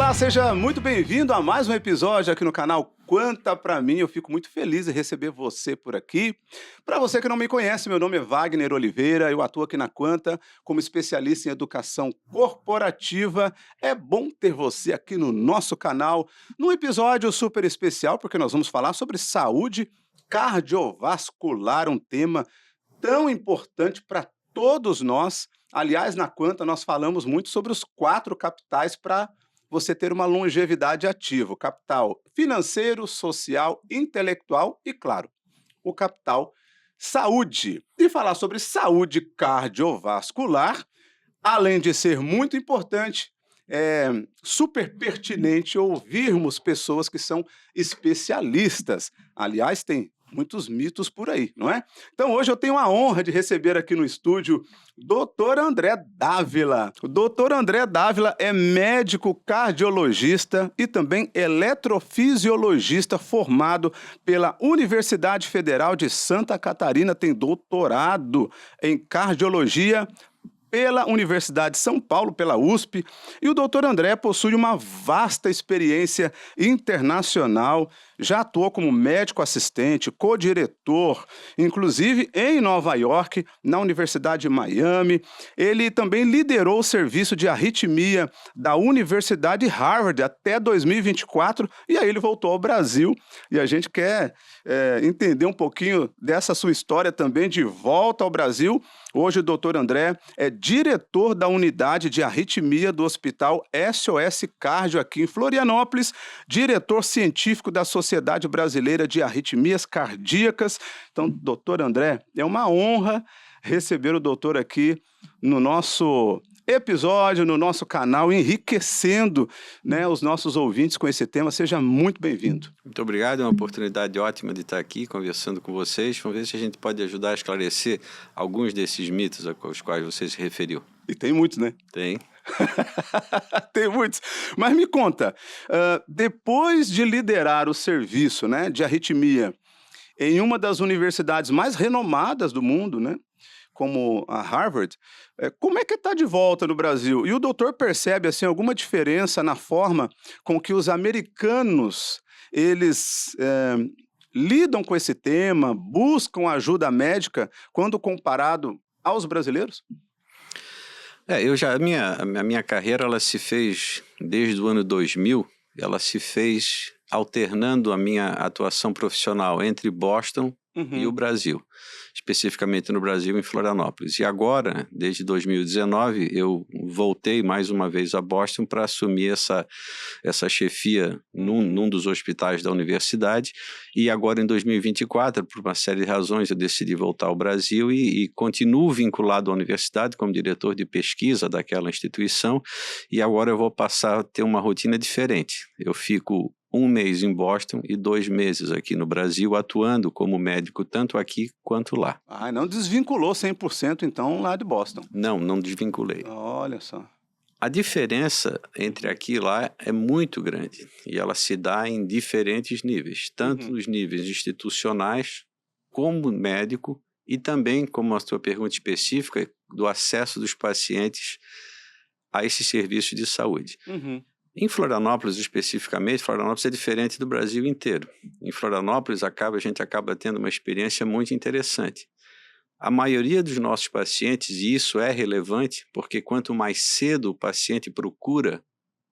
Olá, seja muito bem-vindo a mais um episódio aqui no canal Quanta Pra Mim. Eu fico muito feliz em receber você por aqui. Para você que não me conhece, meu nome é Wagner Oliveira, eu atuo aqui na Quanta como especialista em educação corporativa. É bom ter você aqui no nosso canal, num episódio super especial, porque nós vamos falar sobre saúde cardiovascular, um tema tão importante para todos nós. Aliás, na Quanta nós falamos muito sobre os 4 capitais para você ter uma longevidade ativa: o capital financeiro, social, intelectual e, claro, o capital saúde. E falar sobre saúde cardiovascular, além de ser muito importante, é super pertinente ouvirmos pessoas que são especialistas. Aliás, tem muitos mitos por aí, não é? Então, hoje eu tenho a honra de receber aqui no estúdio Dr. André Dávila. O Dr. André Dávila é médico cardiologista e também eletrofisiologista formado pela Universidade Federal de Santa Catarina, tem doutorado em cardiologia pela Universidade de São Paulo, pela USP, e o Dr. André possui uma vasta experiência internacional, já atuou como médico assistente, co-diretor, inclusive em Nova York, na Universidade de Miami. Ele também liderou o serviço de arritmia da Universidade de Harvard até 2024, e aí ele voltou ao Brasil, e a gente quer entender um pouquinho dessa sua história também de volta ao Brasil. Hoje o Dr. André é diretor da unidade de arritmia do Hospital SOS Cardio aqui em Florianópolis, diretor científico da Sociedade Brasileira de Arritmias Cardíacas. Então, doutor André, é uma honra receber o doutor aqui no nosso episódio, no nosso canal, enriquecendo, né, os nossos ouvintes com esse tema. Seja muito bem-vindo. Muito obrigado, é uma oportunidade ótima de estar aqui conversando com vocês. Vamos ver se a gente pode ajudar a esclarecer alguns desses mitos aos quais você se referiu. E tem muitos, né? Tem. Tem muitos. Mas me conta, depois de liderar o serviço, né, de arritmia em uma das universidades mais renomadas do mundo, né, como a Harvard, como é que está de volta no Brasil? E o doutor percebe assim, alguma diferença na forma com que os americanos eles lidam com esse tema, buscam ajuda médica quando comparado aos brasileiros? A minha carreira ela se fez desde o ano 2000, ela se fez alternando a minha atuação profissional entre Boston e o Brasil, especificamente no Brasil, em Florianópolis. E agora, desde 2019, eu voltei mais uma vez a Boston para assumir essa chefia num dos hospitais da universidade. E agora, em 2024, por uma série de razões, eu decidi voltar ao Brasil e continuo vinculado à universidade como diretor de pesquisa daquela instituição. E agora eu vou passar a ter uma rotina diferente. Eu fico 1 mês em Boston e 2 meses aqui no Brasil, atuando como médico tanto aqui quanto lá. Ah, não desvinculou 100% então lá de Boston? Não desvinculei. Olha só. A diferença entre aqui e lá é muito grande e ela se dá em diferentes níveis, tanto nos níveis institucionais como médico e também, como a sua pergunta específica, do acesso dos pacientes a esse serviço de saúde. Em Florianópolis, especificamente, Florianópolis é diferente do Brasil inteiro. Em Florianópolis, a gente acaba tendo uma experiência muito interessante. A maioria dos nossos pacientes, e isso é relevante, porque quanto mais cedo o paciente procura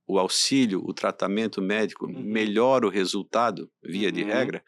o auxílio, o tratamento médico, melhor o resultado, via de regra.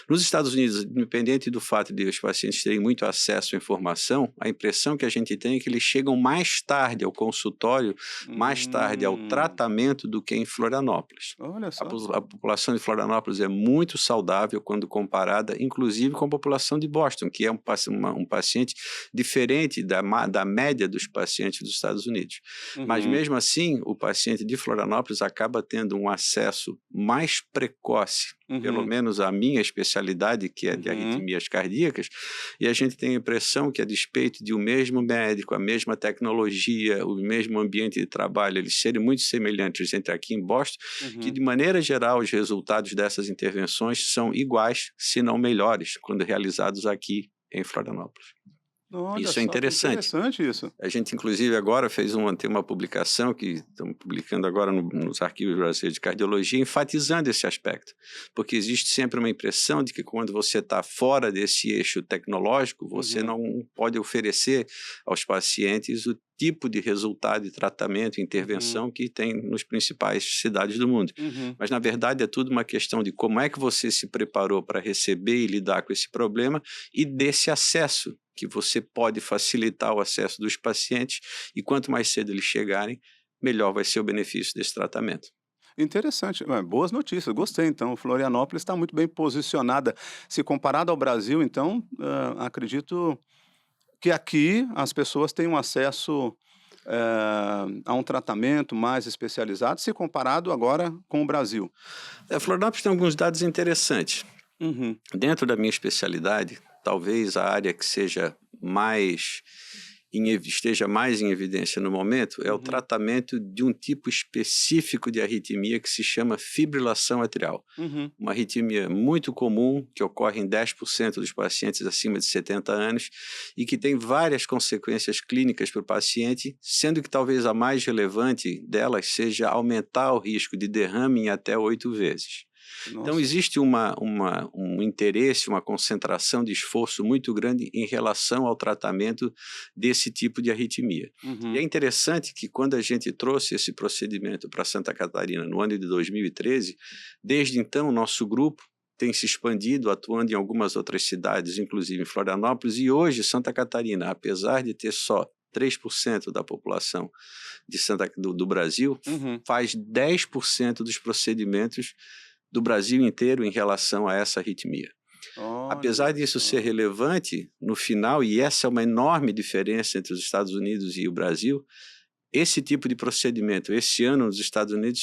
Nos Estados Unidos, independente do fato de os pacientes terem muito acesso à informação, a impressão que a gente tem é que eles chegam mais tarde ao consultório, mais tarde ao tratamento do que em Florianópolis. Olha só. A população de Florianópolis é muito saudável quando comparada, inclusive, com a população de Boston, que é um paciente diferente da média dos pacientes dos Estados Unidos. Mas, mesmo assim, o paciente de Florianópolis acaba tendo um acesso mais precoce, pelo menos a minha especialidade, que é de arritmias cardíacas, e a gente tem a impressão que, a despeito de o mesmo médico, a mesma tecnologia, o mesmo ambiente de trabalho, eles serem muito semelhantes entre aqui em Boston, que, de maneira geral, os resultados dessas intervenções são iguais, se não melhores, quando realizados aqui em Florianópolis. Olha Isso é só, que interessante. interessante isso. A gente, inclusive, agora tem uma publicação que estamos publicando agora nos arquivos brasileiros de cardiologia, enfatizando esse aspecto, porque existe sempre uma impressão de que quando você está fora desse eixo tecnológico, você não pode oferecer aos pacientes o tipo de resultado de tratamento e intervenção que tem nos principais cidades do mundo. Mas, na verdade, é tudo uma questão de como é que você se preparou para receber e lidar com esse problema e desse acesso, que você pode facilitar o acesso dos pacientes e quanto mais cedo eles chegarem, melhor vai ser o benefício desse tratamento. Interessante. Boas notícias, gostei então. Florianópolis está muito bem posicionada. Se comparado ao Brasil, então, acredito que aqui as pessoas têm um acesso a um tratamento mais especializado, se comparado agora com o Brasil. Florianópolis tem alguns dados interessantes. Uhum. Dentro da minha especialidade, talvez a área que esteja mais em evidência no momento é o tratamento de um tipo específico de arritmia que se chama fibrilação atrial. Uma arritmia muito comum que ocorre em 10% dos pacientes acima de 70 anos e que tem várias consequências clínicas para o paciente, sendo que talvez a mais relevante delas seja aumentar o risco de derrame em até 8 vezes. Nossa. Então, existe um interesse, uma concentração de esforço muito grande em relação ao tratamento desse tipo de arritmia. E é interessante que quando a gente trouxe esse procedimento para Santa Catarina no ano de 2013, desde então, nosso grupo tem se expandido, atuando em algumas outras cidades, inclusive em Florianópolis, e hoje Santa Catarina, apesar de ter só 3% da população do Brasil, faz 10% dos procedimentos do Brasil inteiro em relação a essa arritmia. Apesar disso ser relevante, no final, e essa é uma enorme diferença entre os Estados Unidos e o Brasil, esse tipo de procedimento, esse ano nos Estados Unidos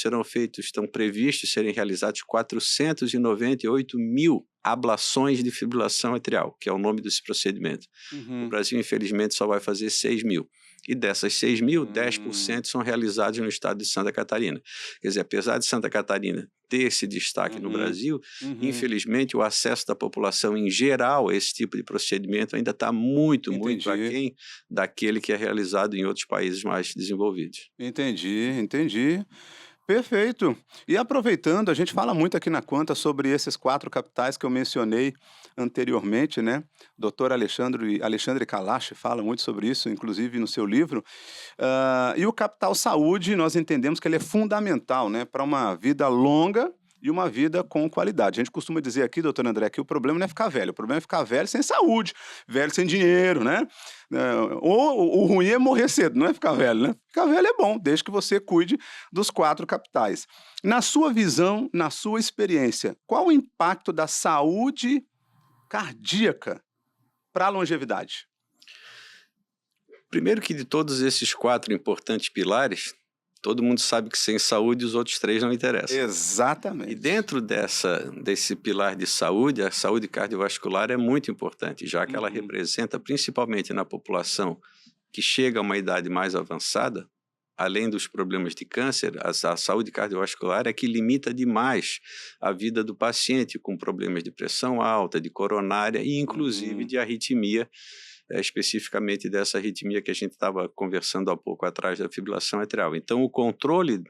estão previstos serem realizados 498 mil ablações de fibrilação atrial, que é o nome desse procedimento. O Brasil, infelizmente, só vai fazer 6 mil. E dessas 6 mil, 10% são realizados no estado de Santa Catarina. Quer dizer, apesar de Santa Catarina ter esse destaque no Brasil, infelizmente o acesso da população em geral a esse tipo de procedimento ainda está muito aquém daquele que é realizado em outros países mais desenvolvidos. Entendi. Perfeito. E aproveitando, a gente fala muito aqui na Quanta sobre esses 4 capitais que eu mencionei anteriormente, né? Doutor Alexandre Kalash fala muito sobre isso, inclusive no seu livro. E o capital saúde, nós entendemos que ele é fundamental, né, para uma vida longa e uma vida com qualidade. A gente costuma dizer aqui, doutor André, que o problema não é ficar velho, o problema é ficar velho sem saúde, velho sem dinheiro, né? Ou o ruim é morrer cedo, não é ficar velho, né? Ficar velho é bom, desde que você cuide dos 4 capitais. Na sua visão, na sua experiência, qual o impacto da saúde cardíaca para a longevidade? Primeiro que de todos esses 4 importantes pilares, todo mundo sabe que sem saúde os outros 3 não interessam. Exatamente. E dentro desse pilar de saúde, a saúde cardiovascular é muito importante, já que ela representa, principalmente na população que chega a uma idade mais avançada, além dos problemas de câncer, a saúde cardiovascular é que limita demais a vida do paciente com problemas de pressão alta, de coronária e inclusive de arritmia, especificamente dessa arritmia que a gente estava conversando há pouco atrás da fibrilação atrial. Então, o controle,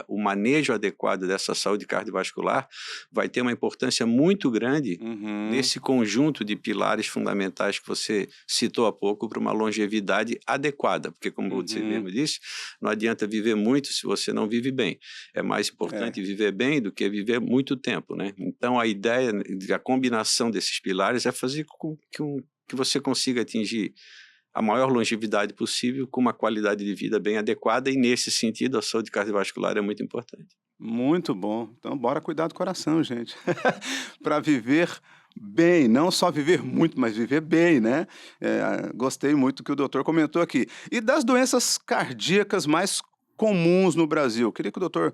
o manejo adequado dessa saúde cardiovascular vai ter uma importância muito grande nesse conjunto de pilares fundamentais que você citou há pouco para uma longevidade adequada, porque como você mesmo disse, não adianta viver muito se você não vive bem. É mais importante viver bem do que viver muito tempo, né? Então, a ideia da combinação desses pilares é fazer com que você consiga atingir a maior longevidade possível com uma qualidade de vida bem adequada e, nesse sentido, a saúde cardiovascular é muito importante. Muito bom. Então, bora cuidar do coração, gente. Para viver bem, não só viver muito, mas viver bem, né? Gostei muito do que o doutor comentou aqui. E das doenças cardíacas mais comuns no Brasil? Queria que o doutor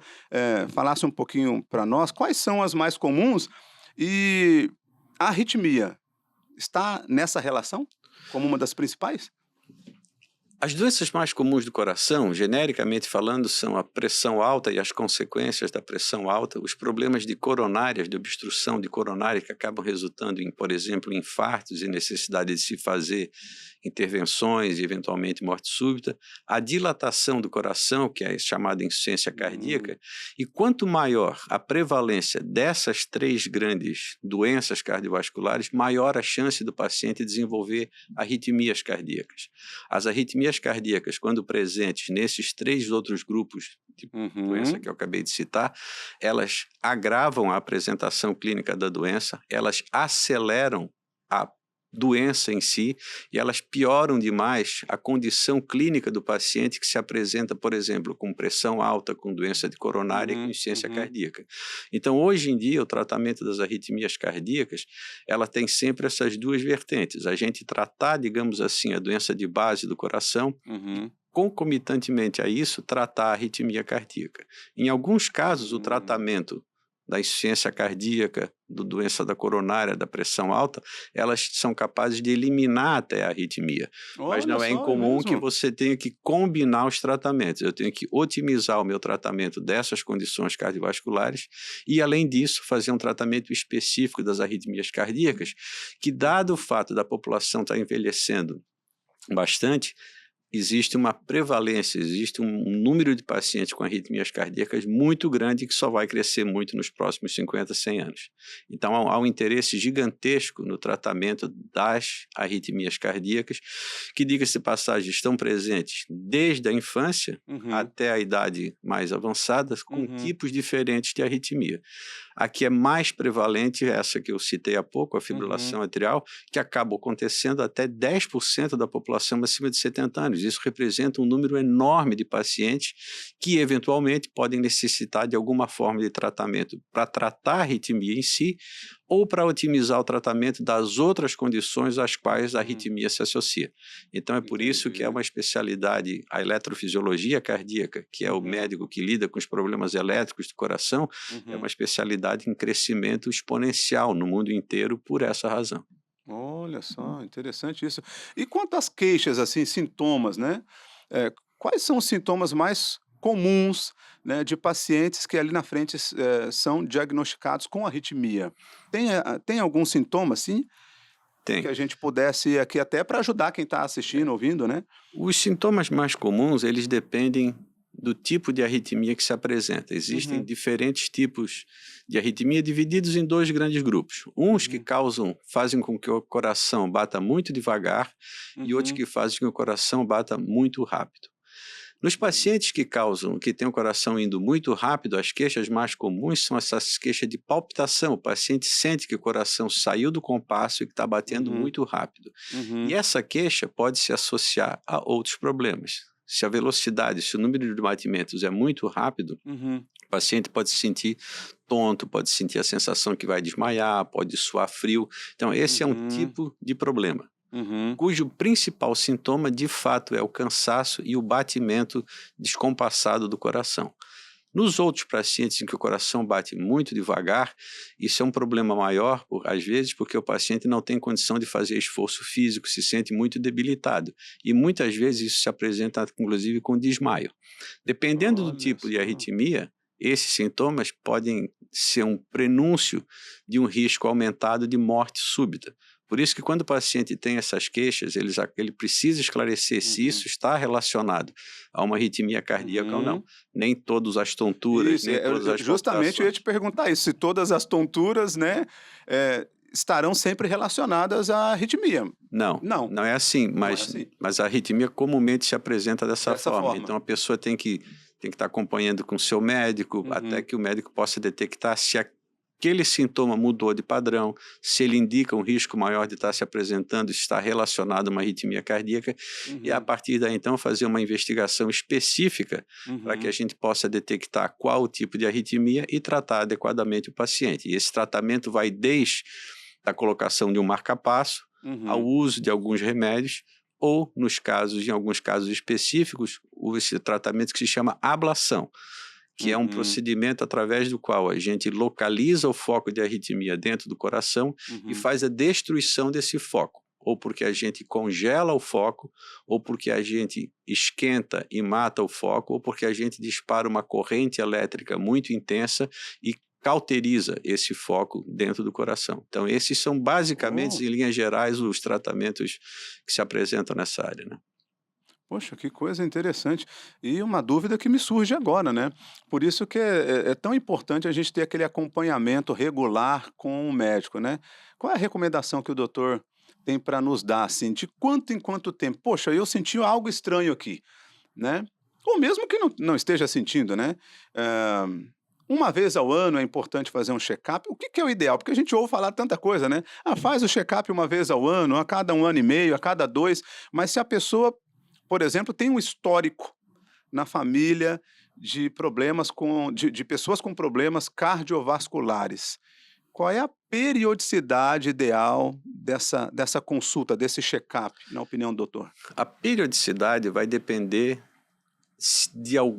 falasse um pouquinho para nós quais são as mais comuns e a arritmia está nessa relação como uma das principais? As doenças mais comuns do coração, genericamente falando, são a pressão alta e as consequências da pressão alta, os problemas de coronárias, de obstrução de coronária, que acabam resultando em, por exemplo, infartos e necessidade de se fazer intervenções e, eventualmente, morte súbita, a dilatação do coração, que é chamada insuficiência cardíaca, e quanto maior a prevalência dessas 3 grandes doenças cardiovasculares, maior a chance do paciente desenvolver arritmias cardíacas. As arritmias cardíacas, quando presentes nesses 3 outros grupos de doença que eu acabei de citar, elas agravam a apresentação clínica da doença, elas aceleram a doença em si e elas pioram demais a condição clínica do paciente que se apresenta, por exemplo, com pressão alta, com doença de coronária e com insuficiência cardíaca. Então, hoje em dia, o tratamento das arritmias cardíacas, ela tem sempre essas 2 vertentes. A gente tratar, digamos assim, a doença de base do coração, concomitantemente a isso, tratar a arritmia cardíaca. Em alguns casos, o tratamento da insuficiência cardíaca, da doença da coronária, da pressão alta, elas são capazes de eliminar até a arritmia. Mas não é incomum que você tenha que combinar os tratamentos. Eu tenho que otimizar o meu tratamento dessas condições cardiovasculares e, além disso, fazer um tratamento específico das arritmias cardíacas, que, dado o fato da população estar envelhecendo bastante, existe uma prevalência, existe um número de pacientes com arritmias cardíacas muito grande que só vai crescer muito nos próximos 50, 100 anos. Então, há um interesse gigantesco no tratamento das arritmias cardíacas, que, diga-se de passagem, estão presentes desde a infância até a idade mais avançada, com tipos diferentes de arritmia. A que é mais prevalente é essa que eu citei há pouco, a fibrilação atrial, que acaba acontecendo até 10% da população acima de 70 anos. Isso representa um número enorme de pacientes que, eventualmente, podem necessitar de alguma forma de tratamento para tratar a arritmia em si ou para otimizar o tratamento das outras condições às quais a arritmia se associa. Então, é por isso que é uma especialidade, a eletrofisiologia cardíaca, que é o médico que lida com os problemas elétricos do coração, é uma especialidade em crescimento exponencial no mundo inteiro por essa razão. Olha só, interessante isso. E quanto às queixas, assim, sintomas, né? Quais são os sintomas mais comuns, né, de pacientes que ali na frente são diagnosticados com arritmia? Tem algum sintoma, assim, que Tem. a gente pudesse aqui até para ajudar quem está assistindo, ouvindo, né? Os sintomas mais comuns, eles dependem do tipo de arritmia que se apresenta. Existem diferentes tipos de arritmia divididos em 2 grandes grupos. Uns que fazem com que o coração bata muito devagar e outros que fazem com que o coração bata muito rápido. Nos pacientes que têm o coração indo muito rápido, as queixas mais comuns são essas queixas de palpitação. O paciente sente que o coração saiu do compasso e que está batendo muito rápido. E essa queixa pode se associar a outros problemas. Se a velocidade, se o número de batimentos é muito rápido, o paciente pode se sentir tonto, pode sentir a sensação que vai desmaiar, pode suar frio. Então, esse é um tipo de problema, cujo principal sintoma, de fato, é o cansaço e o batimento descompassado do coração. Nos outros pacientes em que o coração bate muito devagar, isso é um problema maior, às vezes, porque o paciente não tem condição de fazer esforço físico, se sente muito debilitado. E muitas vezes isso se apresenta, inclusive, com desmaio. Dependendo do tipo de arritmia, esses sintomas podem ser um prenúncio de um risco aumentado de morte súbita. Por isso que quando o paciente tem essas queixas, ele precisa esclarecer se isso está relacionado a uma arritmia cardíaca ou não. Nem todas as tonturas, Isso, nem todas as justamente eu ia palpitações. te perguntar isso, se todas as tonturas, né, estarão sempre relacionadas à arritmia. Não, Não, não é assim, não é assim. mas a arritmia comumente se apresenta dessa Dessa forma. forma. Então a pessoa tem que estar acompanhando com o seu médico, até que o médico possa detectar se aquele sintoma mudou de padrão, se ele indica um risco maior de estar se apresentando, se está relacionado a uma arritmia cardíaca, e a partir daí então fazer uma investigação específica para que a gente possa detectar qual o tipo de arritmia e tratar adequadamente o paciente. E esse tratamento vai desde a colocação de um marca-passo ao uso de alguns remédios, ou, em alguns casos específicos, esse tratamento que se chama ablação, que é um procedimento através do qual a gente localiza o foco de arritmia dentro do coração e faz a destruição desse foco. ou porque a gente congela o foco, ou porque a gente esquenta e mata o foco, ou porque a gente dispara uma corrente elétrica muito intensa e cauteriza esse foco dentro do coração. Então, esses são basicamente, em linhas gerais, os tratamentos que se apresentam nessa área, né? Poxa, que coisa interessante. E uma dúvida que me surge agora, né? Por isso que é tão importante a gente ter aquele acompanhamento regular com o médico, né? Qual é a recomendação que o doutor tem para nos dar, assim, de quanto em quanto tempo? Poxa, eu senti algo estranho aqui, né? Ou mesmo que não esteja sentindo, né? Ah, uma vez ao ano é importante fazer um check-up. O que que é o ideal? Porque a gente ouve falar tanta coisa, né? Ah, faz o check-up uma vez ao ano, a cada um ano e meio, a cada dois. Mas se a pessoa, por exemplo, tem um histórico na família de problemas de pessoas com problemas cardiovasculares. Qual é a periodicidade ideal dessa consulta, desse check-up, na opinião do doutor? A periodicidade vai depender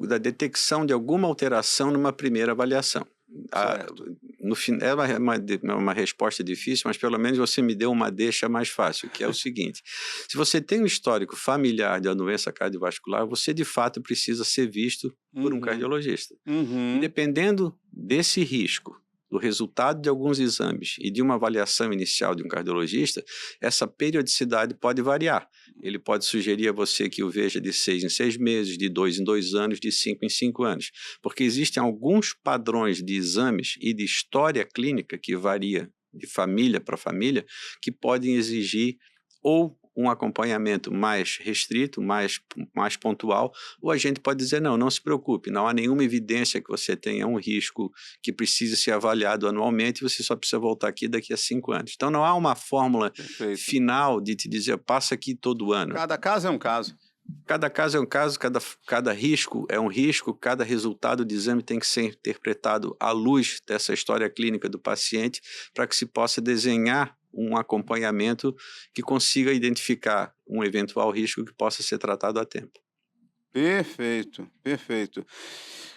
da detecção de alguma alteração numa primeira avaliação. Certo. No fim, é uma resposta difícil, mas pelo menos você me deu uma deixa mais fácil, que é o seguinte: se você tem um histórico familiar de uma doença cardiovascular, você de fato precisa ser visto por um Uhum, cardiologista. E uhum. dependendo desse risco, do resultado de alguns exames e de uma avaliação inicial de um cardiologista, essa periodicidade pode variar. Ele pode sugerir a você que o veja de 6 em 6 meses, de 2 em 2 anos, de 5 em 5 anos, porque existem alguns padrões de exames e de história clínica que varia de família para família, que podem exigir ou um acompanhamento mais restrito, mais pontual, ou a gente pode dizer, não se preocupe, não há nenhuma evidência que você tenha um risco que precise ser avaliado anualmente, você só precisa voltar aqui daqui a 5 anos. Então não há uma fórmula Perfeito. final de te dizer, passa aqui todo ano. Cada caso é um caso. Cada caso é um caso, cada risco é um risco, cada resultado de exame tem que ser interpretado à luz dessa história clínica do paciente para que se possa desenhar um acompanhamento que consiga identificar um eventual risco que possa ser tratado a tempo. Perfeito, perfeito.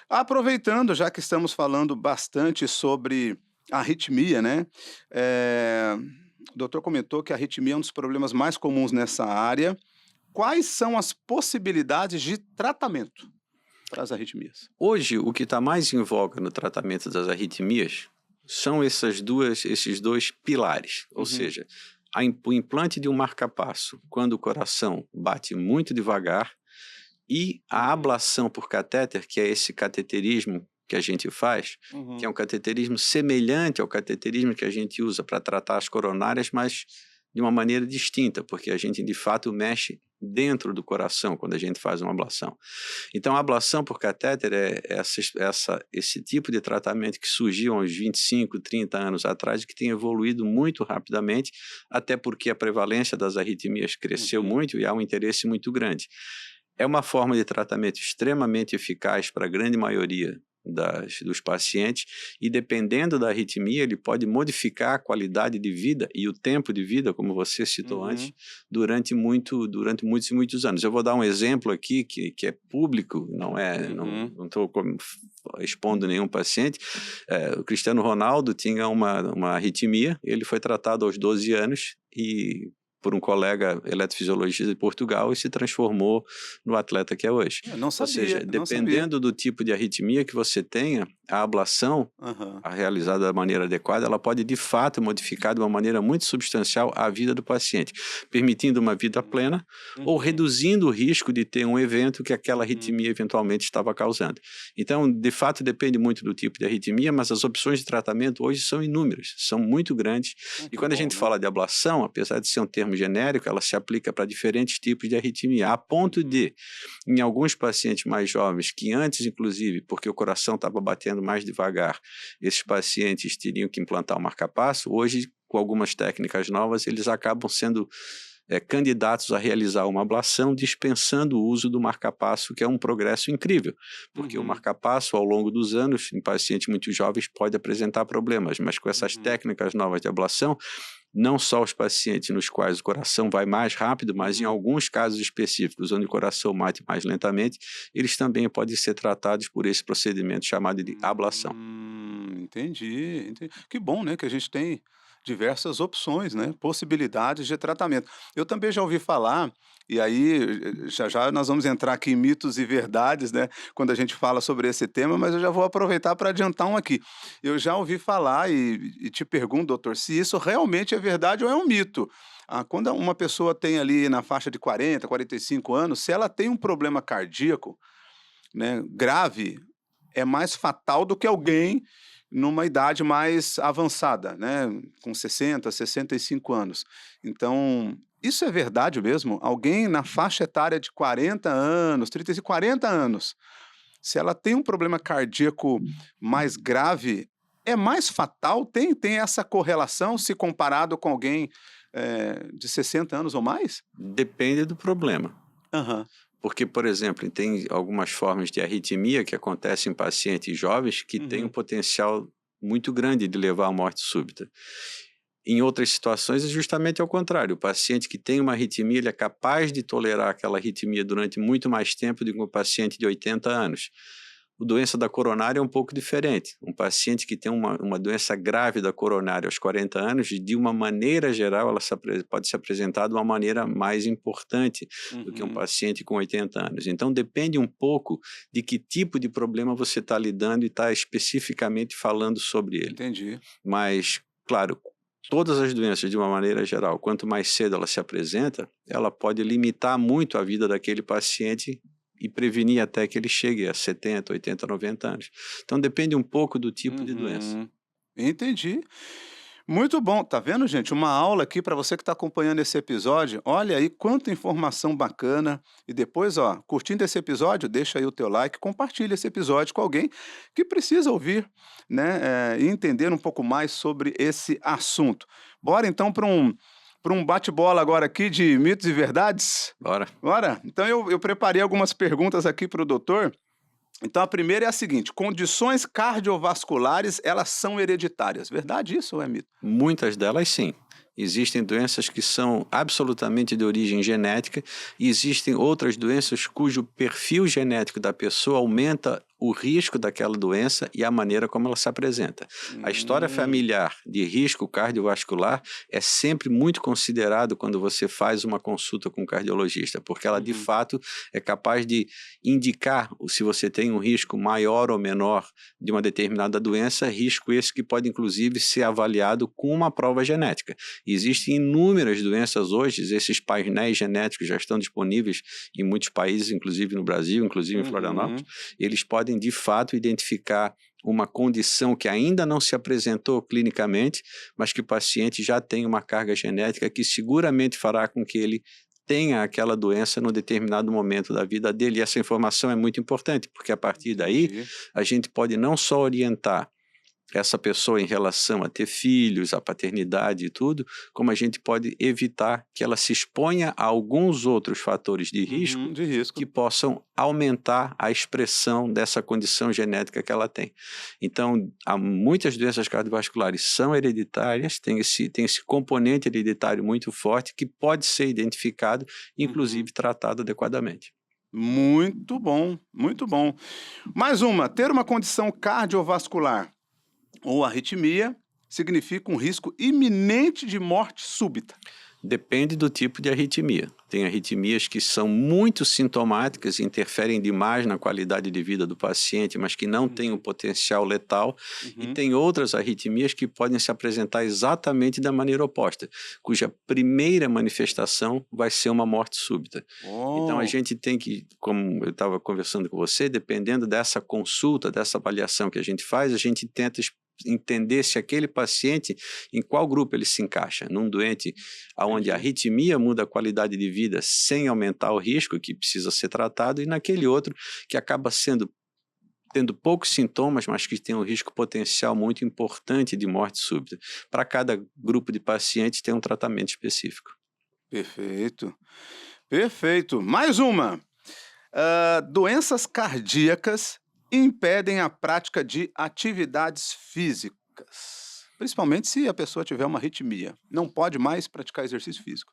Aproveitando, já que estamos falando bastante sobre arritmia, né? O doutor comentou que a arritmia é um dos problemas mais comuns nessa área. Quais são as possibilidades de tratamento para as arritmias? Hoje, o que está mais em voga no tratamento das arritmias são esses dois pilares, ou Uhum, seja, o implante de um marca-passo quando o coração bate muito devagar e a uhum, ablação por catéter, que é esse cateterismo que a gente faz, que é uhum. um cateterismo semelhante ao cateterismo que a gente usa para tratar as coronárias, mas de uma maneira distinta, porque a gente de fato mexe dentro do coração quando a gente faz uma ablação. Então, a ablação por catéter é esse tipo de tratamento que surgiu há uns 25, 30 anos atrás e que tem evoluído muito rapidamente, até porque a prevalência das arritmias cresceu Uhum. muito e há um interesse muito grande. É uma forma de tratamento extremamente eficaz para a grande maioria dos pacientes e, dependendo da arritmia, ele pode modificar a qualidade de vida e o tempo de vida, como você citou antes, Uhum, durante muitos e muitos anos. Eu vou dar um exemplo aqui que é público, uhum. não estou expondo nenhum paciente. O Cristiano Ronaldo tinha uma arritmia, ele foi tratado aos 12 anos e por um colega eletrofisiologista de Portugal e se transformou no atleta que é hoje. Eu não Ou seja, sabia, eu não sabia. dependendo do tipo de arritmia que você tenha, a ablação, Aham. a realizada da maneira adequada, ela pode de fato modificar de uma maneira muito substancial a vida do paciente, permitindo uma vida plena ou Uhum, reduzindo o risco de ter um evento que aquela uhum. arritmia eventualmente estava causando. Então, de fato, depende muito do tipo de arritmia, mas as opções de tratamento hoje são inúmeras, são muito grandes. E Que quando a bom, gente né? fala de ablação, apesar de ser um termo genérico, ela se aplica para diferentes tipos de arritmia, a ponto Uhum, de, em alguns pacientes mais jovens, que antes, inclusive, porque o coração estava batendo mais devagar, esses pacientes teriam que implantar o marca-passo, hoje, com algumas técnicas novas, eles acabam sendo candidatos a realizar uma ablação, dispensando o uso do marca-passo, que é um progresso incrível, porque o uhum, marca-passo, ao longo dos anos, em pacientes muito jovens, pode apresentar problemas, mas com essas uhum, técnicas novas de ablação, não só os pacientes nos quais o coração vai mais rápido, mas em uhum. alguns casos específicos, onde o coração bate mais lentamente, eles também podem ser tratados por esse procedimento chamado de ablação. Entendi, Que bom, né, que a gente tem diversas opções, né, possibilidades de tratamento. Eu também já ouvi falar, e aí já já nós vamos entrar aqui em mitos e verdades, né, quando a gente fala sobre esse tema, mas eu já vou aproveitar para adiantar um aqui. Eu já ouvi falar e te pergunto, doutor, se isso realmente é verdade ou é um mito. Quando uma pessoa tem ali na faixa de 40, 45 anos, se ela tem um problema cardíaco, né, grave, é mais fatal do que alguém numa idade mais avançada, né, com 60, 65 anos. Então, isso é verdade mesmo? Alguém na faixa etária de 40 anos, 35, 40 anos, se ela tem um problema cardíaco mais grave, é mais fatal? Tem essa correlação se comparado com alguém, de 60 anos ou mais? Depende do problema. Aham. Porque, por exemplo, tem algumas formas de arritmia que acontecem em pacientes jovens que têm um Uhum. potencial muito grande de levar à morte súbita. Em outras situações é justamente ao contrário. O paciente que tem uma arritmia, ele é capaz de tolerar aquela arritmia durante muito mais tempo do que um paciente de 80 anos. A doença da coronária é um pouco diferente. Um paciente que tem uma doença grave da coronária aos 40 anos, de uma maneira geral, ela pode se apresentar de uma maneira mais importante do que um Uhum. paciente com 80 anos. Então, depende um pouco de que tipo de problema você está lidando e está especificamente falando sobre ele. Entendi. Mas, claro, todas as doenças, de uma maneira geral, quanto mais cedo ela se apresenta, ela pode limitar muito a vida daquele paciente e prevenir até que ele chegue a 70, 80, 90 anos. Então, depende um pouco do tipo de doença. Uhum. Entendi. Muito bom. Tá vendo, gente? Uma aula aqui para você que está acompanhando esse episódio. Olha aí quanta informação bacana. E depois, ó, curtindo esse episódio, deixa aí o teu like, compartilha esse episódio com alguém que precisa ouvir, né, e entender um pouco mais sobre esse assunto. Bora então para um bate-bola agora aqui de mitos e verdades? Bora. Bora? Então eu preparei algumas perguntas aqui para o doutor. Então a primeira é a seguinte: condições cardiovasculares, elas são hereditárias. Verdade isso ou é mito? Muitas delas, sim. Existem doenças que são absolutamente de origem genética e existem outras doenças cujo perfil genético da pessoa aumenta o risco daquela doença e a maneira como ela se apresenta. A história Hum. familiar de risco cardiovascular é sempre muito considerado quando você faz uma consulta com um cardiologista, porque ela de Uhum. fato é capaz de indicar se você tem um risco maior ou menor de uma determinada doença, risco esse que pode inclusive ser avaliado com uma prova genética. Existem inúmeras doenças hoje, esses painéis genéticos já estão disponíveis em muitos países, inclusive no Brasil, inclusive em Florianópolis. Uhum. Eles podem de fato identificar uma condição que ainda não se apresentou clinicamente, mas que o paciente já tem uma carga genética que seguramente fará com que ele tenha aquela doença num determinado momento da vida dele. E essa informação é muito importante, porque a partir daí Entendi. a gente pode não só orientar essa pessoa em relação a ter filhos, a paternidade e tudo, como a gente pode evitar que ela se exponha a alguns outros fatores de risco Uhum. De risco. que possam aumentar a expressão dessa condição genética que ela tem. Então, há muitas doenças cardiovasculares são hereditárias, tem esse componente hereditário muito forte que pode ser identificado, Uhum. inclusive tratado adequadamente. Muito bom, muito bom. Mais uma: ter uma condição cardiovascular ou arritmia significa um risco iminente de morte súbita. Depende do tipo de arritmia. Tem arritmias que são muito sintomáticas e interferem demais na qualidade de vida do paciente, mas que não têm um Uhum. potencial letal. E Uhum. tem outras arritmias que podem se apresentar exatamente da maneira oposta, cuja primeira manifestação vai ser uma morte súbita. Então a Oh. gente tem que, como eu estava conversando com você, dependendo dessa consulta, dessa avaliação que a gente faz, a gente tenta entender se aquele paciente, em qual grupo ele se encaixa, num doente onde a Entendi. arritmia muda a qualidade de vida sem aumentar o risco que precisa ser tratado, e naquele outro que acaba tendo poucos sintomas, mas que tem um risco potencial muito importante de morte súbita. Para cada grupo de pacientes tem um tratamento específico. Perfeito, perfeito. Mais uma: doenças cardíacas impedem a prática de atividades físicas, principalmente se a pessoa tiver uma arritmia. Não pode mais praticar exercício físico.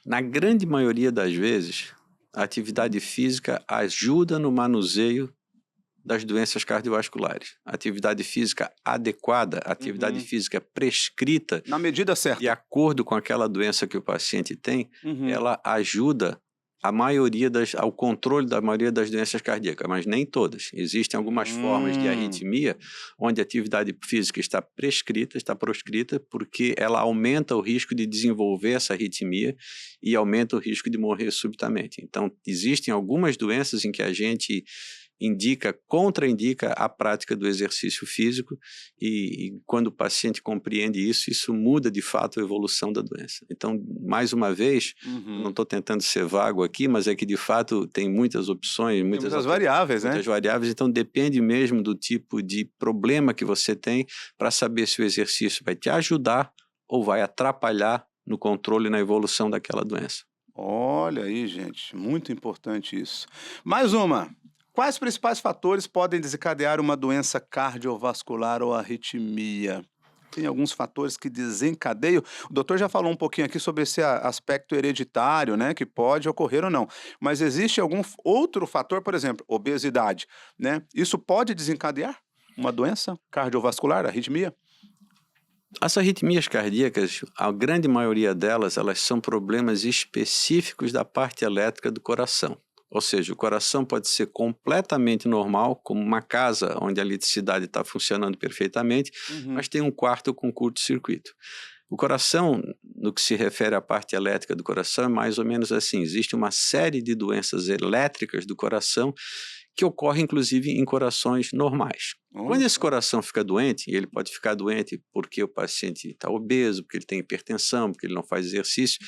Na grande maioria das vezes, a atividade física ajuda no manuseio das doenças cardiovasculares. Atividade física adequada, atividade física prescrita, Na medida de certa. acordo com aquela doença que o paciente tem, Uhum. ela ajuda ao controle da maioria das doenças cardíacas, mas nem todas. Existem algumas formas de arritmia onde a atividade física está proscrita, porque ela aumenta o risco de desenvolver essa arritmia e aumenta o risco de morrer subitamente. Então, existem algumas doenças em que a gente contraindica a prática do exercício físico e quando o paciente compreende isso, isso muda de fato a evolução da doença. Então, mais uma vez, não estou tentando ser vago aqui, mas é que de fato tem muitas opções, Tem muitas variáveis, né? muitas variáveis, então depende mesmo do tipo de problema que você tem para saber se o exercício vai te ajudar ou vai atrapalhar no controle e na evolução daquela doença. Olha aí, gente, muito importante isso. Mais uma. Quais principais fatores podem desencadear uma doença cardiovascular ou arritmia? Tem alguns fatores que desencadeiam. O doutor já falou um pouquinho aqui sobre esse aspecto hereditário, né, que pode ocorrer ou não. Mas existe algum outro fator, por exemplo, obesidade, né? Isso pode desencadear uma doença cardiovascular, arritmia? As arritmias cardíacas, a grande maioria delas, elas são problemas específicos da parte elétrica do coração. Ou seja, o coração pode ser completamente normal, como uma casa onde a eletricidade está funcionando perfeitamente, mas tem um quarto com curto-circuito. O coração, no que se refere à parte elétrica do coração, é mais ou menos assim. Existe uma série de doenças elétricas do coração que ocorrem, inclusive, em corações normais. Quando esse coração fica doente, e ele pode ficar doente porque o paciente está obeso, porque ele tem hipertensão, porque ele não faz exercício,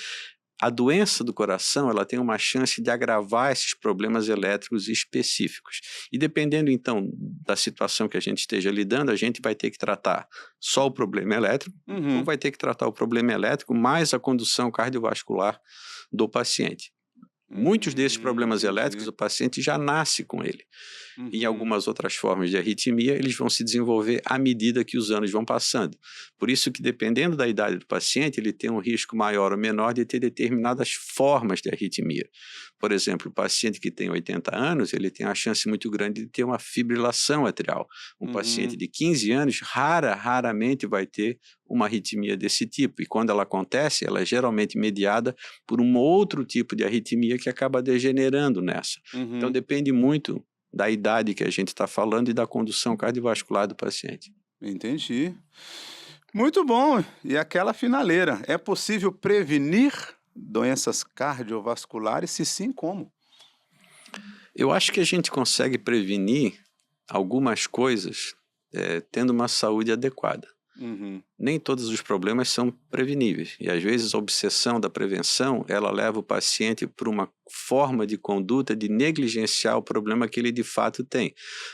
a doença do coração ela tem uma chance de agravar esses problemas elétricos específicos. E dependendo, então, da situação que a gente esteja lidando, a gente vai ter que tratar só o problema elétrico ou vai ter que tratar o problema elétrico mais a condução cardiovascular do paciente. Muitos desses problemas elétricos, o paciente já nasce com ele. E algumas outras formas de arritmia, eles vão se desenvolver à medida que os anos vão passando. Por isso que, dependendo da idade do paciente, ele tem um risco maior ou menor de ter determinadas formas de arritmia. Por exemplo, o paciente que tem 80 anos, ele tem a chance muito grande de ter uma fibrilação atrial. Um paciente de 15 anos, raramente vai ter uma arritmia desse tipo. E quando ela acontece, ela é geralmente mediada por um outro tipo de arritmia que acaba degenerando nessa. Então, depende muito da idade que a gente está falando e da condução cardiovascular do paciente. Entendi. Muito bom. E aquela finaleira, é possível prevenir doenças cardiovasculares? Se sim, como? Eu acho que a gente consegue prevenir algumas coisas tendo uma saúde adequada. Nem todos os problemas são preveníveis e às vezes a obsessão da prevenção ela leva o paciente para uma forma de conduta de negligenciar o problema que ele de fato tem,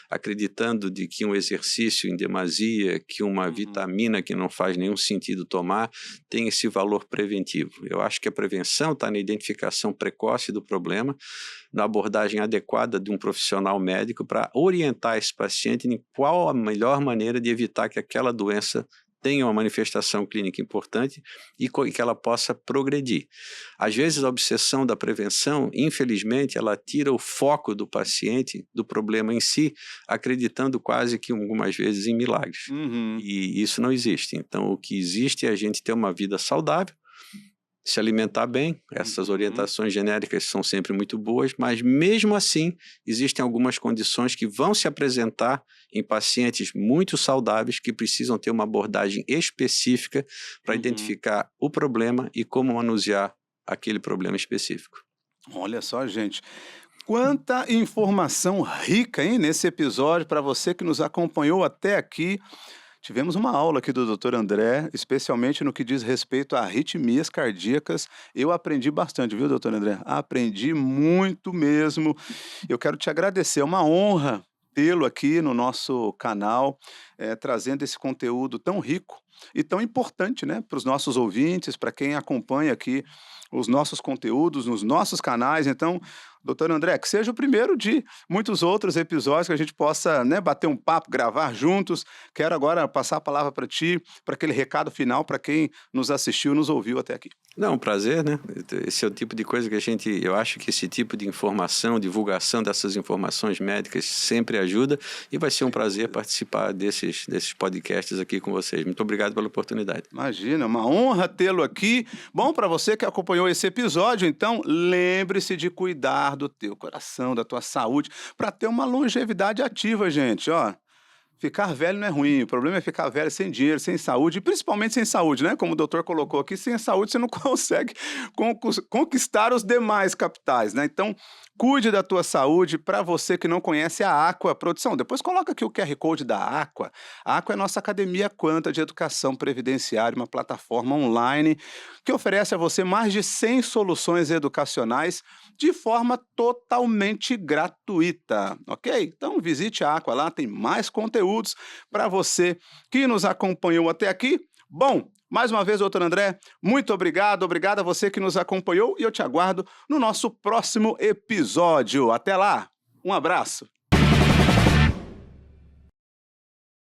acreditando de que um exercício em demasia, que uma vitamina que não faz nenhum sentido tomar tem esse valor preventivo. Eu acho que a prevenção está na identificação precoce do problema, na abordagem adequada de um profissional médico para orientar esse paciente em qual a melhor maneira de evitar que aquela doença tenha uma manifestação clínica importante e que ela possa progredir. Às vezes a obsessão da prevenção, infelizmente, ela tira o foco do paciente do problema em si, acreditando quase que algumas vezes em milagres. E isso não existe. Então o que existe é a gente ter uma vida saudável, se alimentar bem, essas orientações genéricas são sempre muito boas, mas mesmo assim existem algumas condições que vão se apresentar em pacientes muito saudáveis que precisam ter uma abordagem específica para identificar o problema e como manusear aquele problema específico. Olha só, gente. Quanta informação rica, hein, nesse episódio para você que nos acompanhou até aqui. Tivemos uma aula aqui do Dr. André, especialmente no que diz respeito a arritmias cardíacas. Eu aprendi bastante, viu, doutor André? Aprendi muito mesmo. Eu quero te agradecer, é uma honra tê-lo aqui no nosso canal, trazendo esse conteúdo tão rico e tão importante, né, para os nossos ouvintes, para quem acompanha aqui os nossos conteúdos nos nossos canais. Então, Doutor André, que seja o primeiro de muitos outros episódios que a gente possa, né, bater um papo, gravar juntos. Quero agora passar a palavra para ti, para aquele recado final para quem nos assistiu, nos ouviu até aqui. Não, um prazer, né? Esse é o tipo de coisa que eu acho que esse tipo de informação, divulgação dessas informações médicas sempre ajuda e vai ser um prazer participar desses podcasts aqui com vocês. Muito obrigado pela oportunidade. Imagina, uma honra tê-lo aqui. Bom, para você que acompanhou esse episódio, então lembre-se de cuidar do teu coração, da tua saúde, para ter uma longevidade ativa, gente, ó. Ficar velho não é ruim, o problema é ficar velho sem dinheiro, sem saúde, e principalmente sem saúde, né? Como o doutor colocou aqui, sem saúde você não consegue conquistar os demais capitais, né? Então, cuide da tua saúde. Para você que não conhece a Aqua Produção, depois coloca aqui o QR Code da Aqua. A Aqua é nossa academia Quanta de educação previdenciária, uma plataforma online que oferece a você mais de 100 soluções educacionais de forma totalmente gratuita, ok? Então visite a Aqua lá, tem mais conteúdos para você que nos acompanhou até aqui. Bom, mais uma vez, doutor André, muito obrigado, obrigado a você que nos acompanhou e eu te aguardo no nosso próximo episódio. Até lá, um abraço.